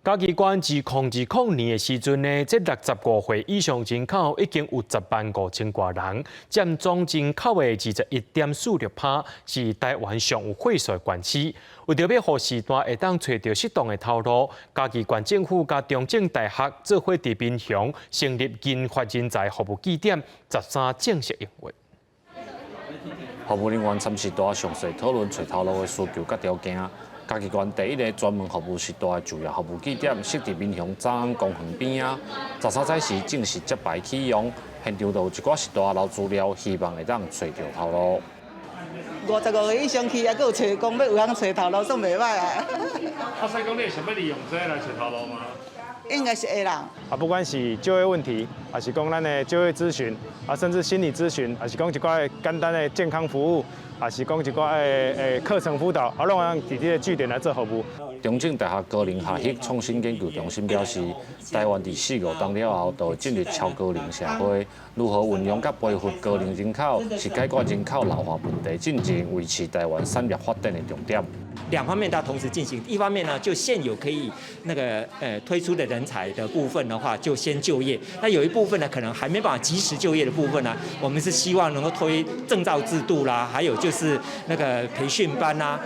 嘉义县自2020的时阵呢，这65岁以上人口已经有10.5万多人，占总人口的21.46%，是台湾上有岁数的县市。为着要让时段会当找到适当的头路，嘉义县政府甲中正大学做伙伫民雄成立研发人才服务据点，13正式营运。服务人员参时段详细讨论找头路的需求甲条件。嘉义县第一个专门服务时段的就业服务据点，设伫民雄早安公园边啊。13早时正式接牌启用，现场就有一寡时段留资料，希望会当找到头路。55岁以上去啊，还有找工要有通找头路，算袂歹啊。所以讲你会想要利用这个来找头路吗？应该是会啦。不管是就业问题，还是讲咱的就业咨询，甚至心理咨询，还是讲一寡简单的健康服务，还是讲一寡课程辅导，拢让伫这个据点来做服务。中正大学高龄下系创新研究中心表示，台湾伫4、5冬了后，就会进入超高龄社会。如何运用甲培育高龄人口，是解决人口老化问题进程、维持台湾产业发展的重点。两方面它同时进行，一方面呢，就现有可以推出的人才的部分的话，就先就业。那有一部分呢，可能还没办法及时就业的部分呢，我们是希望能够推证照制度啦，还有就是培训班啦，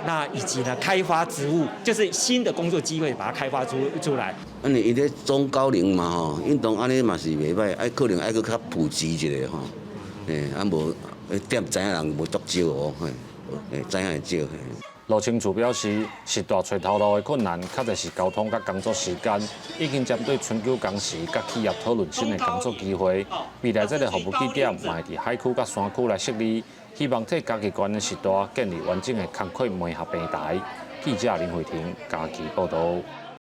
那以及呢开发职务，就是新的工作机会把它开发出来。伊咧中高龄嘛运动安尼嘛是袂歹，可能搁较普及一下无点知影人无足少知影会少。罗清楚表示，时代找头路的困难，确实是交通甲工作时间，已经针对春秋工时甲企业讨论新的工作机会。未来这个服务据点，嘛会伫海区甲山区来设立，希望替嘉义县的时代建立完整的工课媒合平台。记者林慧婷，嘉义报道。